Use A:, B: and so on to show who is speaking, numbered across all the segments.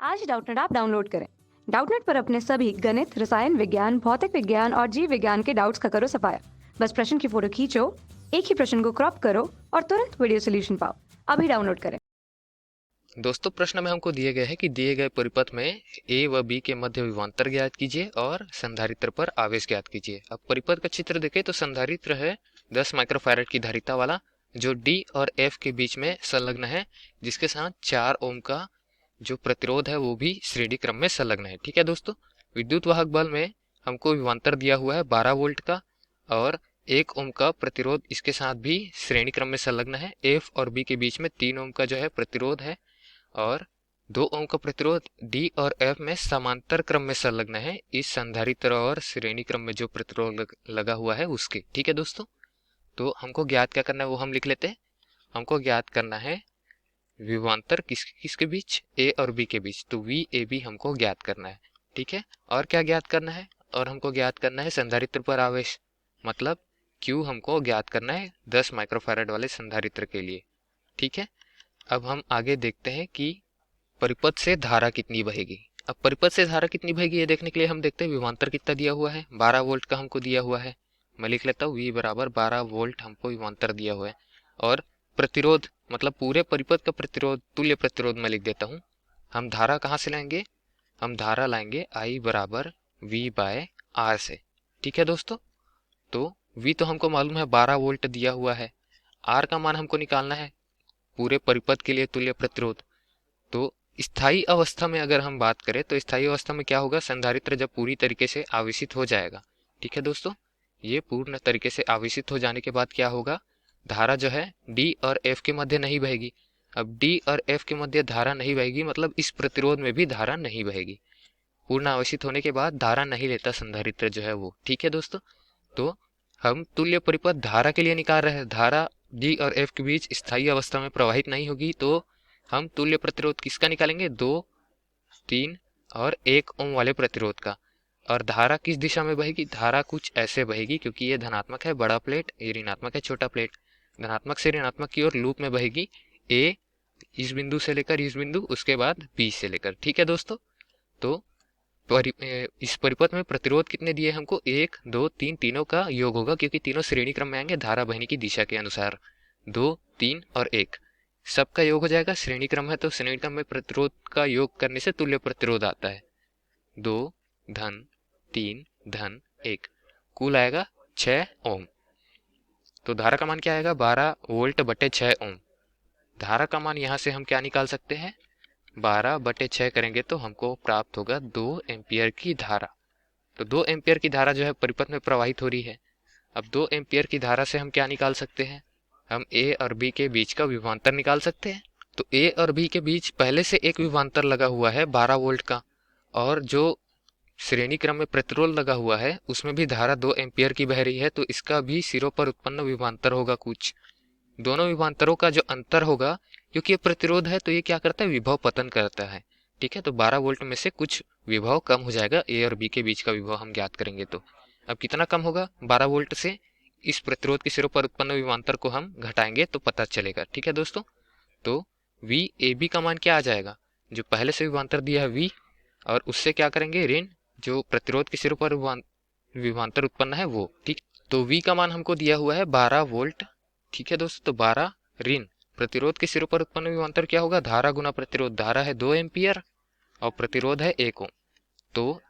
A: आज Doubtnut app download करें। Doubtnut पर अपने सभी गणित, रसायन विज्ञान, भौतिक विज्ञान और जीव विज्ञान के डाउट्स का करो सफाया। बस प्रश्न की फोटो खींचो, एक ही प्रश्न को क्रॉप करो और तुरंत वीडियो सोल्यूशन पाओ। अभी डाउनलोड करें।
B: दोस्तों, प्रश्न में हमको दिए गए हैं कि दिए गए परिपथ में ए व बी के मध्य विभवांतर ज्ञात कीजिए और संधारित्र पर आवेश ज्ञात कीजिए। अब परिपथ का चित्र देखें तो संधारित्र है 10 माइक्रोफैराड की धारिता वाला, जो डी और एफ के बीच में संलग्न है, जिसके साथ 4 ओम का जो प्रतिरोध है वो भी श्रेणी क्रम में संलग्न है। ठीक है दोस्तों, विद्युत वाहक बल में हमको विभवांतर दिया हुआ है 12 वोल्ट का और 1 ओम का प्रतिरोध इसके साथ भी श्रेणी क्रम में संलग्न है। एफ और बी के बीच में 3 ओम का जो है प्रतिरोध है और 2 ओम का प्रतिरोध डी और एफ में समांतर क्रम में संलग्न है, इस संधारित्र और श्रेणी क्रम में जो प्रतिरोध लगा हुआ है उसके। ठीक है दोस्तों, तो हमको ज्ञात क्या करना है वो हम लिख लेते हैं। हमको ज्ञात करना है विभवांतर किसके बीच, ए और बी के बीच, तो वी ए बी हमको ज्ञात करना है। ठीक है, और क्या ज्ञात करना है, और हमको ज्ञात करना है संधारित्र पर आवेश, मतलब क्यू हमको ज्ञात करना है 10 माइक्रोफैराड वाले संधारित्र के लिए। ठीक है, अब हम आगे देखते हैं कि परिपथ से धारा कितनी बहेगी। अब परिपथ से धारा कितनी बहेगी ये देखने के लिए हम देखते हैं विभवांतर कितना दिया हुआ है, 12 वोल्ट का हमको दिया हुआ है। मैं लिख लेता हूँ, V बराबर 12 वोल्ट हमको विभवांतर दिया हुआ है। और प्रतिरोध मतलब पूरे परिपथ का प्रतिरोध, तुल्य प्रतिरोध मैं लिख देता हूँ। हम धारा कहाँ से लाएंगे, हम धारा लाएंगे I बराबर V बाय R से। ठीक है दोस्तों, तो V तो हमको मालूम है 12 वोल्ट दिया हुआ है, R का मान हमको निकालना है पूरे परिपथ के लिए तुल्य प्रतिरोध। तो स्थायी अवस्था में अगर हम बात करें तो स्थायी अवस्था में क्या होगा, संधारित्र जब पूरी तरीके से आवेशित हो जाएगा। ठीक है दोस्तों, ये पूर्ण तरीके से आवेशित हो जाने के बाद क्या होगा, धारा जो है डी और एफ के मध्य नहीं बहेगी। अब डी और एफ के मध्य धारा नहीं बहेगी मतलब इस प्रतिरोध में भी धारा नहीं बहेगी। पूर्ण आवेशित होने के बाद धारा नहीं लेता संधारित्र जो है वो। ठीक है दोस्तों, तो हम तुल्य परिपथ धारा के लिए निकाल रहे हैं। धारा डी और एफ के बीच स्थायी अवस्था में प्रवाहित नहीं होगी, तो हम तुल्य प्रतिरोध किसका निकालेंगे, 2, 3 और 1 ओम वाले प्रतिरोध का। और धारा किस दिशा में बहेगी, धारा कुछ ऐसे बहेगी, क्योंकि ये धनात्मक है बड़ा प्लेट, ये ऋणात्मक है छोटा प्लेट। धनात्मक से ऋणात्मक की ओर लूप में बहेगी, ए इस बिंदु से लेकर इस बिंदु, उसके बाद बी से लेकर। ठीक है दोस्तों, तो इस परिपथ में प्रतिरोध कितने दिए हमको, 1, 2, 3, तीनों का योग होगा, क्योंकि तीनों श्रेणी क्रम में आएंगे धारा बहने की दिशा के अनुसार। 2, 3 और 1 सबका योग हो जाएगा, श्रेणी क्रम है तो श्रेणी क्रम में प्रतिरोध का योग करने से तुल्य प्रतिरोध आता है। 2 धन 3 धन 1 कुल आएगा 6 ओम। तो धारा का मान क्या आएगा, 12 वोल्ट बटे 6 ओम। धारा का मान यहाँ से हम क्या निकाल सकते हैं, 12 बटे 6 करेंगे तो हमको प्राप्त होगा 2 एम्पियर की धारा। तो 2 एम्पियर की धारा जो है परिपथ में प्रवाहित हो रही है। अब 2 एम्पियर की धारा से हम क्या निकाल सकते हैं, हम ए और बी के बीच का विभवांतर निकाल सकते हैं। तो ए और बी के बीच पहले से एक विभवांतर लगा हुआ है 12 वोल्ट का, और जो श्रेणी क्रम में प्रतिरोध लगा हुआ है उसमें भी धारा 2 एम्पियर की बह रही है, तो इसका भी सिरों पर उत्पन्न विभवांतर होगा कुछ। दोनों विभवांतरों का जो अंतर होगा, क्योंकि ये प्रतिरोध है तो ये क्या करता है, विभव पतन करता है। ठीक है, तो 12 वोल्ट में से कुछ विभव कम हो जाएगा, ए और बी के बीच का विभव हम ज्ञात करेंगे। तो अब कितना कम होगा, 12 वोल्ट से इस प्रतिरोध के सिरों पर उत्पन्न विभवांतर को हम घटाएंगे तो पता चलेगा। ठीक है दोस्तों, तो वी ए बी का मान क्या आ जाएगा, जो पहले से विभवांतर दिया है वी, और उससे क्या करेंगे ऋण जो प्रतिरोध के सिरों पर विभवांतर उत्पन्न है वो। ठीक, तो वी का मान हमको दिया हुआ है 12 वोल्ट। ठीक है दोस्तों, तो 12 ऋण प्रतिरोध के सिरों पर उत्पन्न विभवांतर क्या होगा, धारा गुना प्रतिरोध। धारा है 2 एम्पियर और प्रतिरोध है 1 ओम, तो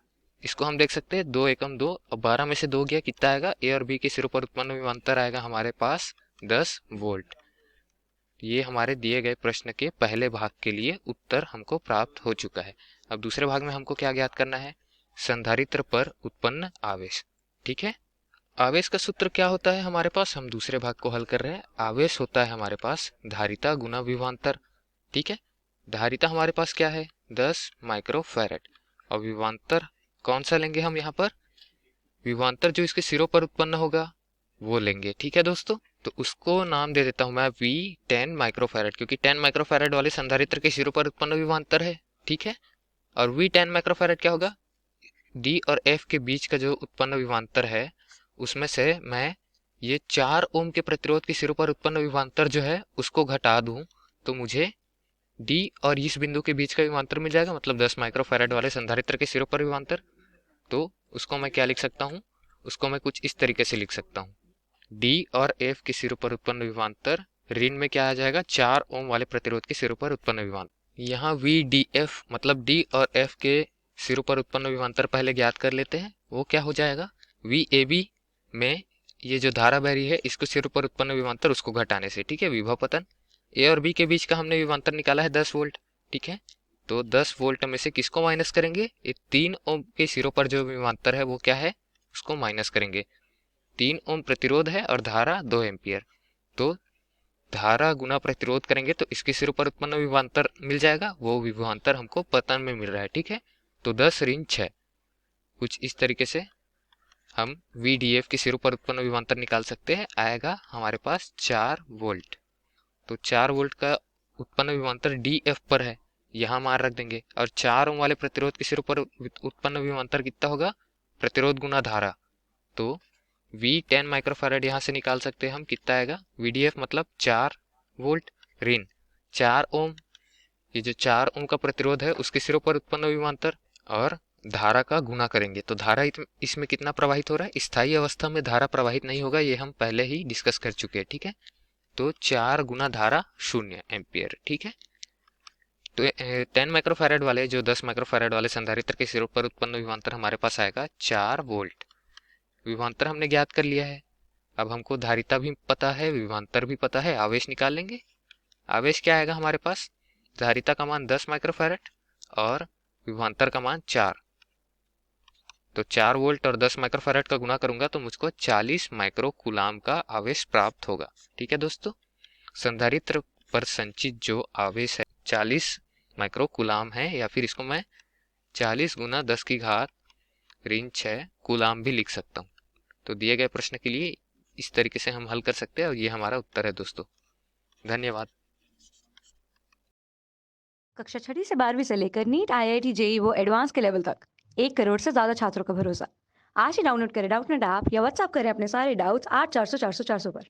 B: इसको हम देख सकते हैं 2 एकम 2 और 12 में से 2 गया, कितना आएगा, ए और बी के सिरों पर उत्पन्न विभवांतर आएगा हमारे पास 10 वोल्ट। ये हमारे दिए गए प्रश्न के पहले भाग के लिए उत्तर हमको प्राप्त हो चुका है। अब दूसरे भाग में हमको क्या ज्ञात करना है, संधारित्र पर उत्पन्न आवेश। ठीक है, आवेश का सूत्र क्या होता है हमारे पास, हम दूसरे भाग को हल कर रहे हैं। आवेश होता है हमारे पास धारिता गुना विभवांतर। ठीक है, धारिता हमारे पास क्या है, 10 माइक्रोफैराड, और विभवांतर कौन सा लेंगे हम यहाँ पर, विभवांतर जो इसके सिरों पर उत्पन्न होगा वो लेंगे। ठीक है दोस्तों, तो उसको नाम दे देता हूं मैं V10 माइक्रोफैराड, क्योंकि 10 माइक्रोफैराड वाले संधारित्र के सिरों पर उत्पन्न विभवांतर है। ठीक है, और V10 माइक्रोफैराड क्या होगा, डी और एफ के बीच का जो उत्पन्न विभवांतर है उसमें से मैं ये 4 ओम के प्रतिरोध के सिरों पर उत्पन्न विभवांतर जो है उसको घटा दूं, तो मुझे डी और इस बिंदु के बीच का विभवांतर मिल जाएगा, मतलब 10 माइक्रोफैराड वाले संधारित्र के सिरों पर विभवांतर। तो उसको मैं क्या लिख सकता हूँ, उसको मैं कुछ इस तरीके से लिख सकता हूँ। डी और एफ के सिरों पर उत्पन्न विभवांतर ऋण में क्या आ जाएगा, 4 ओम वाले प्रतिरोध के सिरों पर उत्पन्न विभवांतर। यहाँ वी डी एफ मतलब डी और एफ के सिरों पर उत्पन्न विभवांतर पहले ज्ञात कर लेते हैं। वो क्या हो जाएगा, वी ए बी में ये जो धारा बह रही है इसको सिरों पर उत्पन्न विभवांतर उसको घटाने से, ठीक है, विभव पतन। ए और बी के बीच का हमने विभवांतर निकाला है 10 वोल्ट, ठीक है। तो 10 वोल्ट में से किसको माइनस करेंगे, ये 3 ओम के सिरों पर जो विभवांतर है वो क्या है, उसको माइनस करेंगे। 3 ओम प्रतिरोध है और धारा 2 एम्पियर, तो धारा गुना प्रतिरोध करेंगे तो इसके सिरों पर उत्पन्न विभवांतर मिल जाएगा, वो विभवांतर हमको पतन में मिल रहा है, ठीक है। तो 10 ऋण 6, कुछ इस तरीके से हम VDF के सिरों पर उत्पन्न विभवांतर निकाल सकते हैं। आएगा हमारे पास 4 वोल्ट। तो 4 वोल्ट का उत्पन्न विभवांतर DF पर है, यहाँ मान रख देंगे। और 4 ओम वाले प्रतिरोध के सिरों पर उत्पन्न विभवांतर कितना होगा, प्रतिरोध गुना धारा, तो V10 माइक्रोफैराड यहाँ से निकाल सकते हैं हम। कितना आएगा, VDF मतलब 4 वोल्ट ऋण 4 ओम, ये जो 4 ओम का प्रतिरोध है उसके सिरों पर उत्पन्न विभवांतर और धारा का गुना करेंगे। तो धारा इसमें कितना प्रवाहित हो रहा है, स्थायी अवस्था में धारा प्रवाहित नहीं होगा, ये हम पहले ही डिस्कस कर चुके हैं, ठीक है। तो 4 गुना धारा 0 एम्पियर, ठीक है। तो 10 माइक्रोफैराड वाले जो 10 माइक्रोफैराड वाले संधारित्र के सिरों पर उत्पन्न विभवांतर हमारे पास आएगा 4 वोल्ट। विभवांतर हमने ज्ञात कर लिया है, अब हमको धारिता भी पता है, विभवांतर भी पता है। आवेश निकाल लेंगे। आवेश क्या आएगा हमारे पास, धारिता का मान 10 माइक्रोफैराड और विभवांतर का मान 4। तो 4 वोल्ट और 10 माइक्रोफैराड का गुना करूंगा तो मुझको 40 माइक्रो कूलाम का आवेश प्राप्त होगा, ठीक है दोस्तों। संधारित्र पर संचित जो आवेश है 40 माइक्रो कूलाम है, या फिर इसको मैं 40 गुना 10 की घात ऋण 6 कूलाम भी लिख सकता हूँ। तो दिए गए प्रश्न के लिए इस तरीके से हम हल कर सकते हैं और ये हमारा उत्तर है दोस्तों। धन्यवाद।
A: कक्षा 6वीं से 12वीं से लेकर नीट IIT JEE वो एडवांस के लेवल तक 1 करोड़ से ज्यादा छात्रों का भरोसा। आज ही डाउनलोड करें डाउटनेट ऐप या व्हाट्सएप करें अपने सारे डाउट्स 8400 400 400 पर।